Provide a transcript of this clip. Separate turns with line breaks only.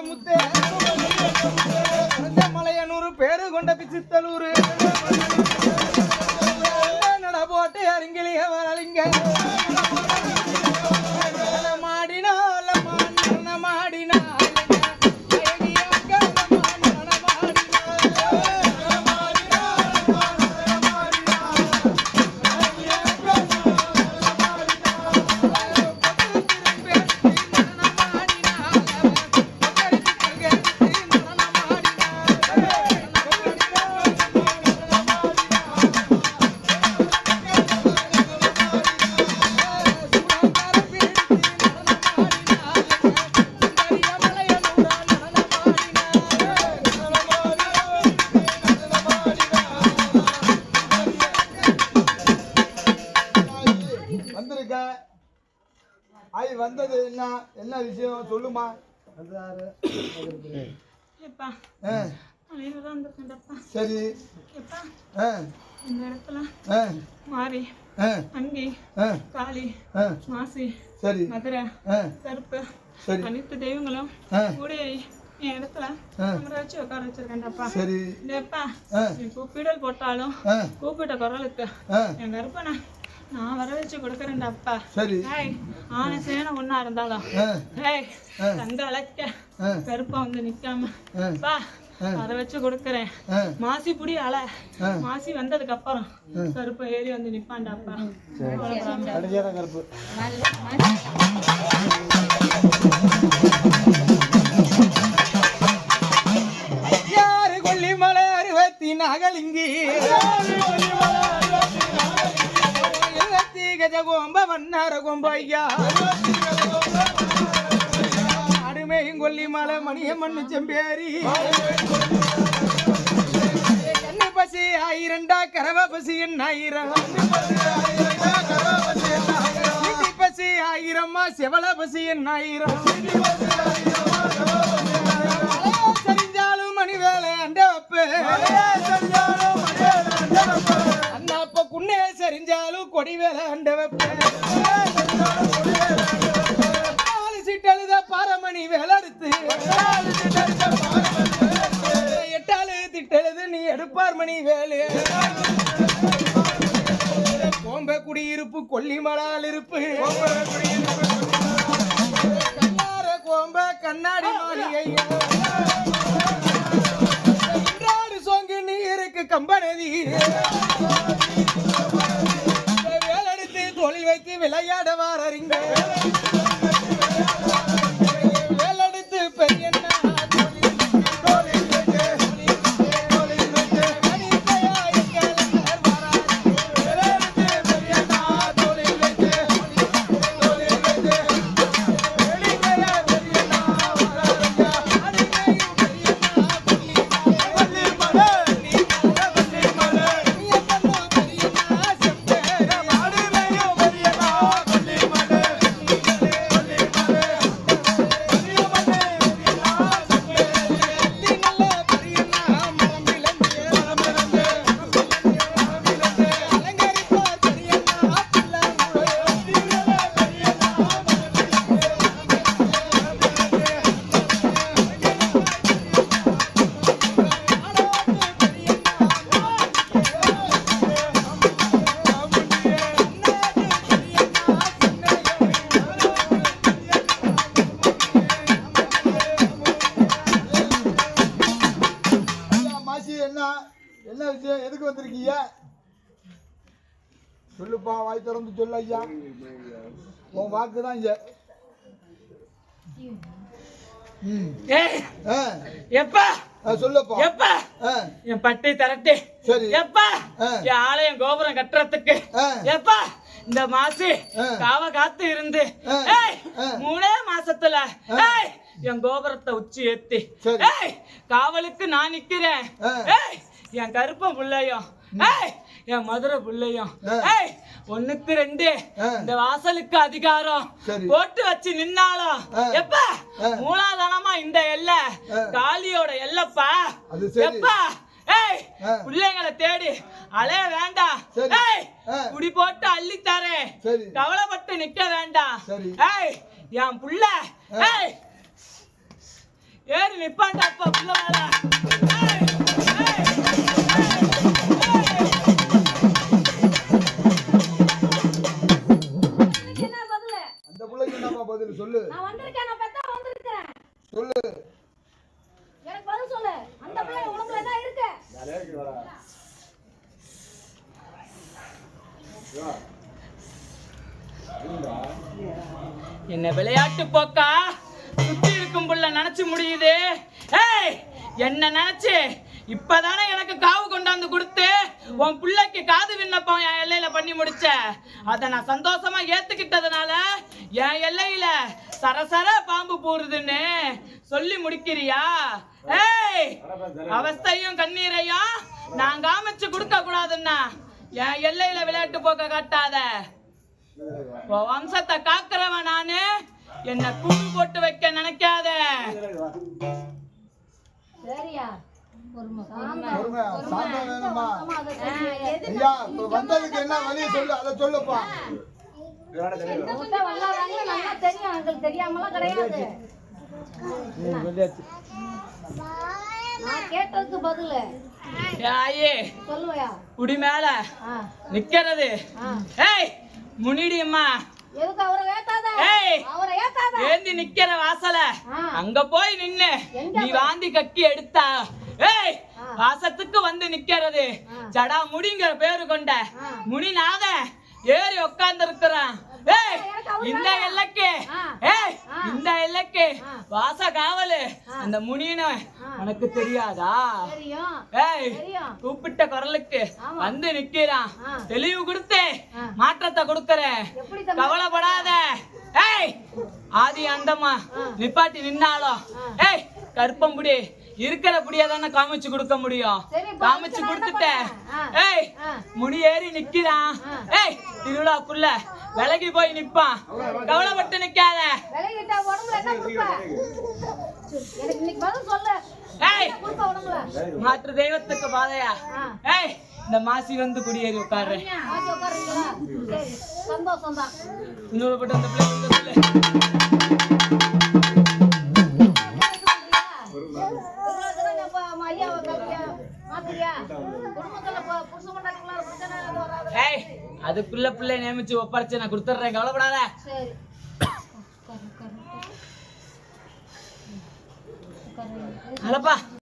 முத்தே மலையனூர் பேரு கொண்ட பிச்சித்தலூர் நட போட்டு அருங்கிலிய வரலிங்க மாடினால மாடினா வந்தது என்ன விஷயம் சொல்லுமா? சரி
இந்த இடத்துல மாறி அங்கி காளி மாசி
சரி
மதுரை கருப்பு அனைத்து தெய்வங்களும் கூட என் இடத்துல வச்சு உட்கார வச்சிருக்கேன்ப்பா.
சரி
கூப்பிடல் போட்டாலும் கூப்பிட்ட குரலுக்கு என் கருப்பனை நான் வர வச்சு கொடுக்கறேன்டாப்பா.
சரி
ஆனை சேனை ஒன்னா இருந்தாலும் தங்க அழைக்க கருப்பா வந்து நிக்காம பா வர வச்சு கொடுக்கறேன். மாசி புடி அலை மாசி வந்ததுக்கு அப்புறம் கருப்ப ஏறி வந்து நிப்பாண்டாப்பா.
கருப்பு யாரு கொல்லிமலை 60 நகலிங்கி கஜகோம்ப வண்ணார கொம்பையா அருமையும் கொல்லிமலை மணிய மண்ணு செம்பேரி கண்ணு பசி 1000 கரவ பசி 1000 பசி 1000 செவல பசி 1000 சரிஞ்சாலும் மணி வேலை அண்ட வப்பு அண்ணாப்ப குன்னே சரிஞ்சாலும் கொடி வேலை அண்ட வைப்ப சீட்டழுத பாரமணி வேலை எடுத்து 8 திட்டழுது நீ எடுப்பார் மணி வேலை கோம்ப குடியிருப்பு கொல்லிமலால் இருப்பு கோம்ப கண்ணாடி மாளிகை சோங்கு நீருக்கு கம்பனதி வேலெடுத்து தொழில் வைத்து விளையாட வாரறிங்க வேலெடுத்து பெரிய என்ன விஷயம்? எதுக்கு வந்திருக்கீங்க? சொல்லுப்பா, வாய் திறந்து சொல்லு ஐயா. உன் வாக்கு தான் இங்க.
சொல்லுப்பா. என் பட்டி தரட்டு எப்பா என் ஆலயம் கோபுரம் கட்டுறதுக்கு எப்பா இந்த மாசி காவ காத்து இருந்து 3 மாசத்துல என் கோபுரத்தை உச்சி ஏத்தி காவலுக்கு நான் நிக்கிறேன். என் கருப்ப புள்ளையும் என் மதுரை புள்ளையும் 1க்கு 2 இந்த வாசலுக்கு அதிகாரம் போட்டு வச்சு நின்னாலும் எப்ப மூலாதானமா இந்த எல்லை காளியோட எல்லப்பா எப்பா பிள்ளைங்களை தேடி அலைய வேண்டாம். குடி போட்டு அள்ளி தரேன், கவலைப்பட்டு நிக்க வேண்டாம். என் புள்ள ஏறி நிப்பாண்டா அப்பா புள்ள மேல.
அந்த புள்ளைக்கு என்னப்பா பதில் சொல்லு.
நான் வந்திருக்கேன், நான் பெத்தா வந்திருக்கேன்.
சொல்லு.
எனக்கு பதில் சொல்லு. அந்த பிள்ளை உனக்குள்ள என்ன இருக்கு?
என்ன விளையாட்டு போக்கா? சுத்தி இருக்கும் புள்ள நினைச்சு முடியுது. ஏய், என்ன நினைச்சு இப்பதானே எனக்கு காவு கொண்டாந்து கொடுத்து உன் பிள்ளைக்கு காது விண்ணப்பம் என் எல்லையில பண்ணி முடிச்ச. அத நான் சந்தோஷமா ஏத்துக்கிட்டதுனால என் எல்லையில சரசர பாம்பு போடுதுன்னு சொல்லி முடிக்கிறியா? ஏய், அவஸ்தையும் கண்ணீரையும் நான் காமிச்சு கொடுக்க கூடாதுன்னா என் எல்லையில விளையாட்டு போக்க காட்டாத. உன் வம்சத்தை காக்குறவன் நானு, என்ன கூடு போட்டு வைக்க நினைக்காத.
சரியா?
பொறுமை, சாந்தம் வேணுமா? ஐயா, இப்ப வந்ததுக்கு என்ன வழி சொல்லு, அதை சொல்லுப்பா.
உன்கிட்ட வல்லாதாங்க நல்லா தெரியும், எங்களுக்கு தெரியாமலாம் கிடையாது. நான் கேட்டதுக்கு பதிலு
ஆயே
சொல்லுவையா?
குடி மேல நிக்கிறது. ஏய், முனிடியம்மா,
எதுக்கு அவரை ஏத்தாத?
ஏய்,
அவரை ஏத்தாத.
ஏந்தி நிக்கிற வாசல அங்க போய் நின்னு நீ வாந்தி கக்கி எடுத்தா. ஏய், வாசத்துக்கு வந்து நிக்கிறது ஜடா முடிங்கிற பேரு கொண்ட முனிநாத ஏறி உட்கார்ந்து இருக்கிறான். ஏய், இந்த எல்லைக்கு, ஏய், இந்த எல்லைக்கு வாச காவலு அந்த முனின்னு உனக்கு தெரியாதா? ஏய், கூப்பிட்ட குரலுக்கு வந்து நிக்கிறான். தெளிவு கொடுத்து மாற்றத்தை கொடுக்கறேன், கவலைப்படாத. ஏய், ஆதி அந்தமா நிப்பாட்டி நின்னாலும் ஏய் கற்பம்புடி இருக்கிற புடியா தானே காமிச்சு கொடுக்க முடியும். காமிச்சு கொடுத்துட்டேன். ஏய், முடி ஏறி நிக்கிறான். ஏய், திருவிழாக்குள்ள விலகி போய் நிப்பான், கவலைப்பட்டு நிக்காத. ஏய், மாற்று தெய்வத்துக்கு பாதையா? ஏய், இந்த மாசி வந்து குடியேறி உட்காரு.
சந்தோஷம் தான்.
இன்னொரு பட்டு அந்த பிள்ளை சொல்லு. ஏய், அதுக்குள்ள பிள்ளை நியமிச்சு ஒப்படைச்சு நான் கொடுத்துட்றேன், கவலைப்படாத. அலப்பா